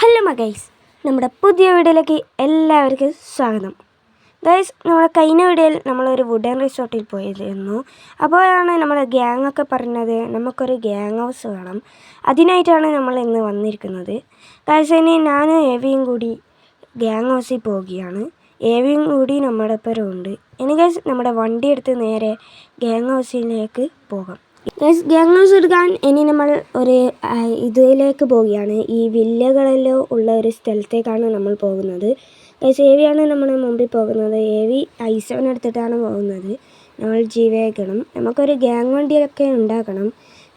Hello guys, നമ്മുടെ പുതിയ വീഡിയോയിലേക്ക് എല്ലാവർക്കും സ്വാഗതം. ഗൈസ്, നമ്മുടെ കഴിഞ്ഞ വീഡിയോയിൽ നമ്മളൊരു വുഡൻ റിസോർട്ടിൽ പോയിരുന്നു. അപ്പോഴാണ് നമ്മുടെ ഗ്യാങ്ങൊക്കെ പറഞ്ഞത് നമുക്കൊരു ഗ്യാങ് ഹൗസ് വേണം. അതിനായിട്ടാണ് നമ്മൾ ഇന്ന് വന്നിരിക്കുന്നത്. ഗൈസ്, ഇനി ഞാനും ഏവിയും കൂടി ഗ്യാങ് ഹൗസിൽ പോവുകയാണ്. ഏവിയും കൂടി നമ്മുടെ ഒപ്പം ഉണ്ട്. ഇനി ഗൈസ്, നമ്മുടെ വണ്ടി എടുത്ത് നേരെ ഗ്യാങ് ഹൗസിലേക്ക് പോകാം. ഗൈസ്, ഗ്യാങ് ഹൗസ് എടുക്കാൻ ഇനി നമ്മൾ ഒരു ഇതിലേക്ക് പോവുകയാണ്. ഈ വില്ലകളെല്ലാം ഉള്ള ഒരു സ്ഥലത്തേക്കാണ് നമ്മൾ പോകുന്നത്. ഗൈസ്, ഏവിയാണ് നമ്മുടെ മുമ്പിൽ പോകുന്നത്. ഏവി ഐ7 എടുത്തിട്ടാണ് പോകുന്നത്. നമ്മൾ ജീവേക്കണം. നമുക്കൊരു ഗ്യാങ് വണ്ടിയൊക്കെ ഉണ്ടാക്കണം.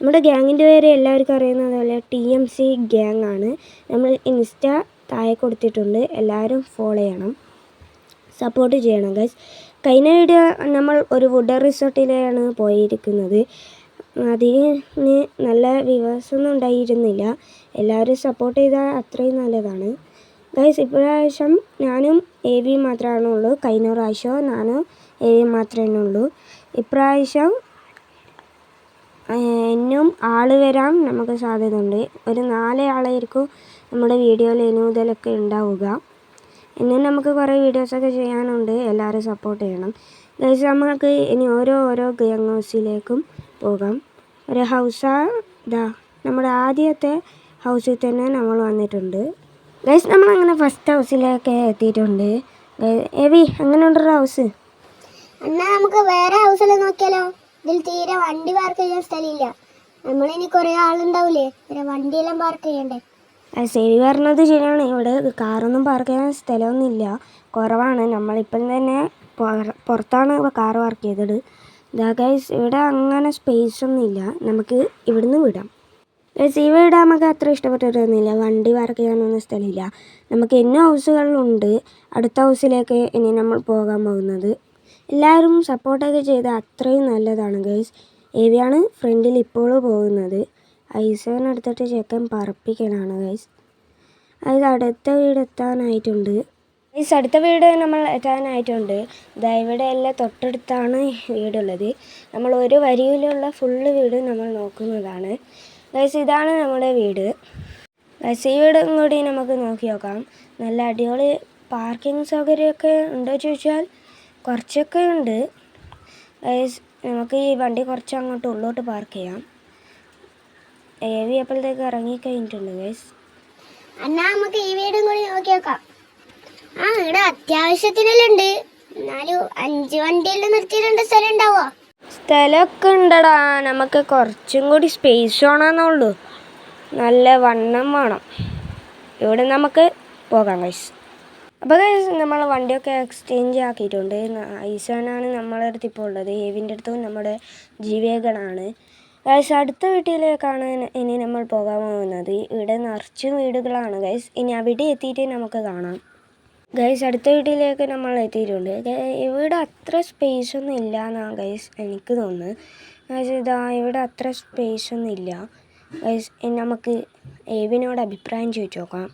നമ്മുടെ ഗ്യാങ്ങിൻ്റെ പേര് എല്ലാവർക്കും അറിയുന്നത് പോലെ TMC ഗ്യാങ് ആണ്. നമ്മൾ ഇൻസ്റ്റ താഴെ കൊടുത്തിട്ടുണ്ട്. എല്ലാവരും ഫോളോ ചെയ്യണം, സപ്പോർട്ട് ചെയ്യണം ഗൈസ്. കഴിഞ്ഞ വീഡിയോ നമ്മൾ ഒരു വുഡൻ റിസോർട്ടിലാണ് പോയിരിക്കുന്നത്. അതിന് നല്ല വ്യൂവേഴ്സൊന്നും ഉണ്ടായിരുന്നില്ല. എല്ലാവരും സപ്പോർട്ട് ചെയ്താൽ അത്രയും നല്ലതാണ് ഗൈസ്. ഇപ്രാവശ്യം ഞാനും ഏവിയും മാത്രമേ ഉള്ളൂ. കഴിഞ്ഞ പ്രാവശ്യം ഞാനും ഏവിയും മാത്രമേ ഉള്ളൂ. ഇപ്രാവശ്യം ഇന്നും ആൾ വരാൻ നമുക്ക് സാധ്യത ഉണ്ട്. ഒരു 4 ആളായിരിക്കും നമ്മുടെ വീഡിയോയിൽ ഇനി മുതലൊക്കെ ഉണ്ടാവുക. ഇന്നും നമുക്ക് കുറേ വീഡിയോസൊക്കെ ചെയ്യാനുണ്ട്. എല്ലാവരും സപ്പോർട്ട് ചെയ്യണം ഗൈസ്. നമുക്ക് ഇനി ഓരോ ഗ്യാങ് ഹൗസിലേക്കും പോകാം. ഒരു നമ്മുടെ ആദ്യത്തെ ഹൗസിൽ തന്നെ നമ്മൾ വന്നിട്ടുണ്ട് ഗൈസ്. നമ്മളങ്ങനെ ഫസ്റ്റ് ഹൗസിലേക്ക് എത്തിയിട്ടുണ്ട്. ഏവി, എങ്ങനെയുണ്ടൊരു ഹൗസ്? എന്നാൽ നമുക്ക് വേറെ ഹൗസിൽ നോക്കിയാലോ? ഇതിൽ തീരെ വണ്ടി പാർക്ക് ചെയ്യാൻ സ്ഥലമില്ല. നമ്മളിനി കുറേ ആളുണ്ടാവില്ലേ, വണ്ടിയെല്ലാം പാർക്ക് ചെയ്യണ്ടേ? സേവി പറഞ്ഞത് ശരിയാണ്. ഇവിടെ കാറൊന്നും പാർക്ക് ചെയ്യാൻ സ്ഥലമൊന്നുമില്ല, കുറവാണ്. നമ്മളിപ്പം തന്നെ പുറത്താണ് കാർ പാർക്ക് ചെയ്തത്. ഗൈസ്, ഇവിടെ അങ്ങനെ സ്പേസൊന്നും ഇല്ല. നമുക്ക് ഇവിടുന്ന് വിടാം ഗൈസ്. ഈ വീട് നമുക്ക് അത്ര ഇഷ്ടപ്പെട്ടിട്ടൊന്നുമില്ല. വണ്ടി പാർക്ക് ചെയ്യാനൊന്നും സ്ഥലമില്ല. നമുക്ക് ഇന്ന ഹൗസുകളുണ്ട്. അടുത്ത ഹൗസിലേക്ക് ഇനി നമ്മൾ പോകാൻ പോകുന്നത്. എല്ലാവരും സപ്പോർട്ടൊക്കെ ചെയ്താൽ അത്രയും നല്ലതാണ് ഗൈസ്. ഏവിയാണ് ഫ്രണ്ടിൽ ഇപ്പോൾ പോകുന്നത്. ഐ7 എടുത്തിട്ട് ചെക്കൻ പറപ്പിക്കലാണ് ഗൈസ്. അത് അടുത്ത വീട് എത്താനായിട്ടുണ്ട് ഗൈസ്. അടുത്ത വീട് നമ്മൾ എത്താനായിട്ടുണ്ട്. ഇവിടെ എല്ലാം തൊട്ടടുത്താണ് വീടുള്ളത്. നമ്മൾ ഒരു വരിയിലുള്ള ഫുള്ള് വീട് നമ്മൾ നോക്കുന്നതാണ് ഗൈസ്. ഇതാണ് നമ്മുടെ വീട് ഗൈസ്. ഈ വീടും കൂടി നമുക്ക് നോക്കി നോക്കാം. നല്ല അടിപൊളി പാർക്കിംഗ് സൗകര്യമൊക്കെ ഉണ്ടോ ചോദിച്ചാൽ കുറച്ചൊക്കെ ഉണ്ട് ഗൈസ്. നമുക്ക് ഈ വണ്ടി കുറച്ച് അങ്ങോട്ട് ഉള്ളോട്ട് പാർക്ക് ചെയ്യാം. ഏവി അപ്പോഴത്തേക്ക് ഇറങ്ങിക്കഴിഞ്ഞിട്ടുണ്ട് ഗൈസ്. എന്നാ നമുക്ക് ഈ വീടും കൂടി നോക്കി നോക്കാം. ഇവിടെ അത്യാവശ്യത്തിനെല്ലാം ഉണ്ട്. എന്നാലും 5 വണ്ടിയെല്ലാം നിർത്തിയിട്ടുണ്ട്. സ്ഥലം ഉണ്ടാവോ? സ്ഥലമൊക്കെ ഉണ്ടടാ. നമുക്ക് കുറച്ചും കൂടി സ്പേസ് വേണമെന്നുള്ളൂ. നല്ല വണ്ണം വേണം. ഇവിടെ നമുക്ക് പോകാം ഗൈസ്. അപ്പോൾ ഗൈസ്, നമ്മൾ വണ്ടിയൊക്കെ എക്സ്ചേഞ്ച് ആക്കിയിട്ടുണ്ട്. ഐസാനാണ് നമ്മളെ അടുത്ത് ഇപ്പോൾ ഉള്ളത്. ഏവിൻ്റെ അടുത്തും നമ്മുടെ ജീവേഗണാണ് ഗൈസ്. അടുത്ത വീട്ടിലേക്കാണ് ഇനി നമ്മൾ പോകാൻ പോകുന്നത്. ഇവിടെ നിറച്ചും വീടുകളാണ് ഗൈസ്. ഇനി അവിടെ എത്തിയിട്ട് നമുക്ക് കാണാം ഗൈസ്. അടുത്ത വീട്ടിലേക്ക് നമ്മൾ എത്തിയിട്ടുണ്ട്. ഇവിടെ അത്ര സ്പേസൊന്നും ഇല്ല എന്നാണ് ഗൈസ് എനിക്ക് തോന്നുന്നത് ഗൈസ്. ഇവിടെ അത്ര സ്പേസൊന്നും ഇല്ല ഗൈസ്. നമുക്ക് ഏവിനോട് അഭിപ്രായം ചോദിച്ചു നോക്കാം.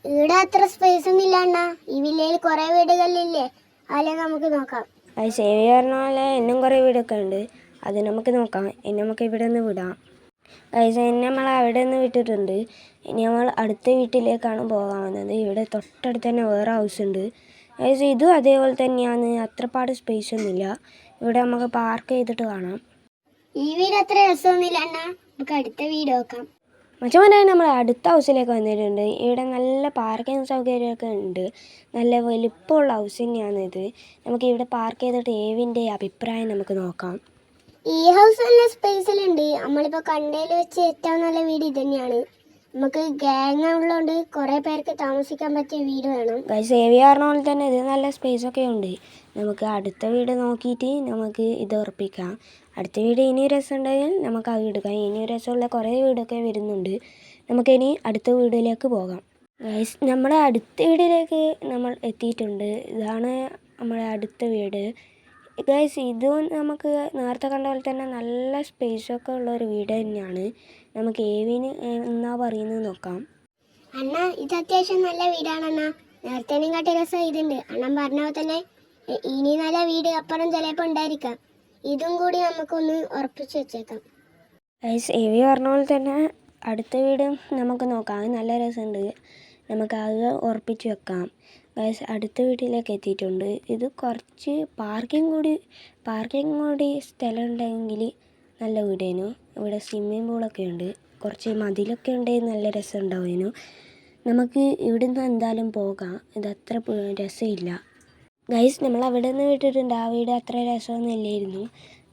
ഇവിടെ അത്ര സ്പേസ് ഒന്നും ഇല്ല അണ്ണാ. ഈ വില്ലയിൽ കുറേ വീടുകളില്ലേ, അതിലെ നമുക്ക് നോക്കാം ഗൈസ്. ഏവി പറഞ്ഞ പോലെ എന്നും കുറേ വീടൊക്കെ ഉണ്ട്. അത് നമുക്ക് നോക്കാം. ഇനി നമുക്ക് ഇവിടെ നിന്ന് വിടാം ഗൈസ്. ഇനി നമ്മൾ അവിടെ നിന്ന് വിട്ടിട്ടുണ്ട്. ഇനി നമ്മൾ അടുത്ത വീട്ടിലേക്കാണ് പോകാൻ വന്നത്. ഇവിടെ തൊട്ടടുത്ത് തന്നെ വേറെ ഹൗസ് ഉണ്ട് ഗൈസ്. ഇതും അതേപോലെ തന്നെയാണ്. അത്രപാട് സ്പേസ് ഒന്നുമില്ല. ഇവിടെ നമുക്ക് പാർക്ക് ചെയ്തിട്ട് കാണാം. ഈ വീട് അത്ര രസമൊന്നുമില്ല അണ്ണാ. നമുക്ക് അടുത്ത വീട് നോക്കാം. മച്ചമനെ നമ്മൾ അടുത്ത ഹൗസിലേക്ക് വന്നിട്ടുണ്ട്. ഇവിടെ നല്ല പാർക്കിംഗ് സൗകര്യമൊക്കെ ഉണ്ട്. നല്ല വലിപ്പമുള്ള ഹൗസ് തന്നെയാണ് ഇത്. നമുക്ക് ഇവിടെ പാർക്ക് ചെയ്തിട്ട് ഏവിൻ്റെ അഭിപ്രായം നമുക്ക് നോക്കാം. ഈ ഹൗസ് നല്ല സ്പേസിലുണ്ട്. നമ്മളിപ്പോൾ കണ്ടതിൽ വെച്ച് ഏറ്റവും നല്ല വീട് ഇത് തന്നെയാണ്. നമുക്ക് ഗ്യാങ് ഉള്ളതുകൊണ്ട് കുറേ പേർക്ക് താമസിക്കാൻ പറ്റിയ വീട് വേണം ഗൈസ്. ഏവി പറഞ്ഞ പോലെ തന്നെ ഇത് നല്ല സ്പേസൊക്കെ ഉണ്ട്. നമുക്ക് അടുത്ത വീട് നോക്കിയിട്ട് നമുക്ക് ഇത് ഉറപ്പിക്കാം. അടുത്ത വീട് ഇനി രസം ഉണ്ടെങ്കിൽ നമുക്ക് അത് എടുക്കാം. ഇനി രസമുള്ള കുറേ വീടൊക്കെ വരുന്നുണ്ട്. നമുക്കിനി അടുത്ത വീടിലേക്ക് പോകാം ഗൈസ്. നമ്മുടെ അടുത്ത വീടിലേക്ക് നമ്മൾ എത്തിയിട്ടുണ്ട്. ഇതാണ് നമ്മുടെ അടുത്ത വീട് ഗൈസ്. ഇതും നമുക്ക് നേരത്തെ കണ്ട പോലെ തന്നെ നല്ല സ്പേസൊക്കെ ഉള്ള ഒരു വീട് തന്നെയാണ്. നമുക്ക് ഏവിന് എന്നാ പറയുന്നത് നോക്കാം. അണ്ണാ, ഇത് അത്യാവശ്യം നല്ല വീടാണ് അണ്ണാ. നേരത്തേനും കാട്ടി രസം ഇതുണ്ട്. അണ്ണൻ പറഞ്ഞ പോലെ തന്നെ ഇനി നല്ല വീട് അപ്പുറം ചിലപ്പോൾ ഉണ്ടായിരിക്കാം. ഇതും കൂടി നമുക്കൊന്ന് ഉറപ്പിച്ച് വെച്ചേക്കാം ഗൈസ്. ഏവി പറഞ്ഞ പോലെ തന്നെ അടുത്ത വീട് നമുക്ക് നോക്കാം. അത് നല്ല രസമുണ്ട്. നമുക്ക് അത് ഉറപ്പിച്ച് വെക്കാം. ഗൈസ് അടുത്ത വീട്ടിലേക്ക് എത്തിയിട്ടുണ്ട്. ഇത് കുറച്ച് പാർക്കിംഗ് കൂടി സ്ഥലം ഉണ്ടെങ്കിൽ നല്ല വീടേനു. ഇവിടെ സ്വിമ്മിംഗ് പൂളൊക്കെ ഉണ്ട്. കുറച്ച് മതിലൊക്കെ ഉണ്ടെങ്കിൽ നല്ല രസം ഉണ്ടാവുന്നു. നമുക്ക് ഇവിടുന്ന് എന്തായാലും പോകാം. ഇതത്ര രസമില്ല ഗൈസ്. നമ്മൾ അവിടെ നിന്ന് വിട്ടിട്ടുണ്ട്. ആ വീട് അത്ര രസമൊന്നും ഇല്ലായിരുന്നു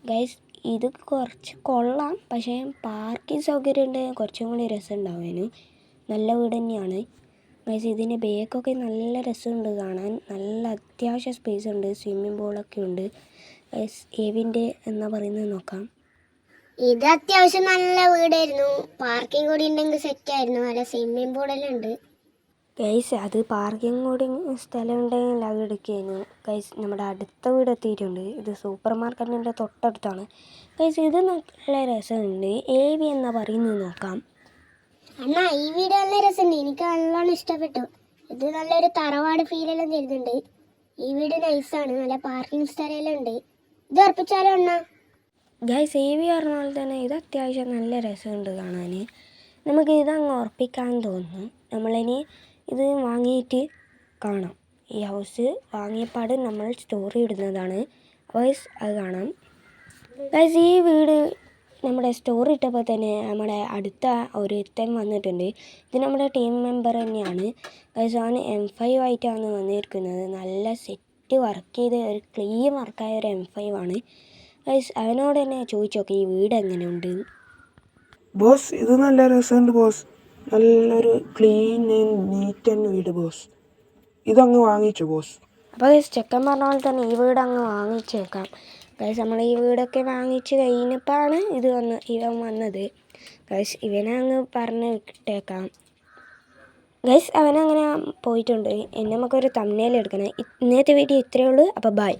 ഗൈസ്. ഇത് കുറച്ച് കൊള്ളാം, പക്ഷേ പാർക്കിംഗ് സൗകര്യം ഉണ്ടെങ്കിൽ കുറച്ചും കൂടി രസം ഉണ്ടാവുന്നു. നല്ല വീട് തന്നെയാണ് ഗൈസ്. ഇതിൻ്റെ ബേക്കൊക്കെ നല്ല രസമുണ്ട് കാണാൻ. നല്ല അത്യാവശ്യം സ്പേസ് ഉണ്ട്. സ്വിമ്മിംഗ് പൂളൊക്കെ ഉണ്ട് ഗൈസ്. ഏവിൻ്റെ എന്നാ പറയുന്നത് നോക്കാം. ഇത് അത്യാവശ്യം നല്ല വീടായിരുന്നു. പാർക്കിംഗ് കൂടി ഉണ്ടെങ്കിൽ സെറ്റ് ആയിരുന്നു. നല്ല സ്വിമ്മിംഗ് പൂളെല്ലാം ഉണ്ട് ഗൈസ്. അത് പാർക്കിംഗ് കൂടി സ്ഥലം ഉണ്ടെങ്കിൽ അത് എടുക്കുകയായിരുന്നു ഗൈസ്. നമ്മുടെ അടുത്ത വീട് എത്തിയിട്ടുണ്ട്. ഇത് സൂപ്പർ മാർക്കറ്റിൻ്റെ തൊട്ടടുത്താണ് ഗൈസ്. ഇത് നല്ല രസമുണ്ട്. ഏവി എന്നാ പറയുന്നത് നോക്കാം. അണ്ണാ ഈ വീട് നല്ല രസമുണ്ട്. എനിക്ക് നല്ലോണം ഇഷ്ടപ്പെട്ടു. ഇത് നല്ലൊരു തറവാട് ഫീലെല്ലാം തരുന്നുണ്ട്. ഈ വീട് നൈസാണ്. നല്ല പാർക്കിംഗ് സ്ഥലമെല്ലാം ഉണ്ട്. ഇത് ഉറപ്പിച്ചാലോ അണ്ണാ? ഗൈസ് ഏവി പറഞ്ഞ പോലെ തന്നെ ഇത് അത്യാവശ്യം നല്ല രസമുണ്ട് കാണാൻ. നമുക്ക് ഇതങ്ങ് ഉറപ്പിക്കാൻ തോന്നുന്നു. നമ്മളിനി ഇത് വാങ്ങിയിട്ട് കാണാം. ഈ ഹൗസ് വാങ്ങിയപാട് നമ്മൾ സ്റ്റോറി ഇടുന്നതാണ്. ഗൈസ് അത് കാണാം. ഗൈസ് ഈ വീട് നമ്മുടെ സ്റ്റോറി ഇട്ടപ്പോൾ തന്നെ നമ്മുടെ അടുത്ത ഒരുത്തൻ വന്നിട്ടുണ്ട്. ഇത് നമ്മുടെ ടീം മെമ്പർ തന്നെയാണ് ഗൈസ്. അവന് M5 ആയിട്ടാണ് വന്നിരിക്കുന്നത്. നല്ല സെറ്റ് വർക്ക് ചെയ്ത ഒരു ക്ലീൻ വർക്കായ ഒരു M5 ആണ് ഗൈസ്. അവനോട് തന്നെ ചോദിച്ചോക്കെ ഈ വീട് എങ്ങനെയുണ്ട്. ബോസ് ഇത് നല്ല രസമുണ്ട് ബോസ്. നല്ലൊരു ക്ലീൻ നീറ്റ് ആൻഡ് വീട് ബോസ്. ഇതങ്ങ് വാങ്ങിച്ചു ബോസ്. അപ്പോൾ ഗൈസ് ചെക്കൻ പറഞ്ഞ പോലെ തന്നെ ഈ വീട് അങ്ങ് വാങ്ങിച്ചേക്കാം ഗൈസ്. നമ്മൾ ഈ വീടൊക്കെ വാങ്ങിച്ച് കഴിഞ്ഞപ്പോഴാണ് ഇവൻ വന്നത് ഗൈസ്. ഇവനെ അങ്ങ് പറഞ്ഞ് വിട്ടേക്കാം ഗൈസ്. അവനങ്ങനെ പോയിട്ടുണ്ട്. ഇനി നമുക്കൊരു തംബ്നെയിൽ എടുക്കണം. ഇന്നത്തെ വീഡിയോ ഇത്രയേ ഉള്ളൂ. അപ്പോൾ ബൈ.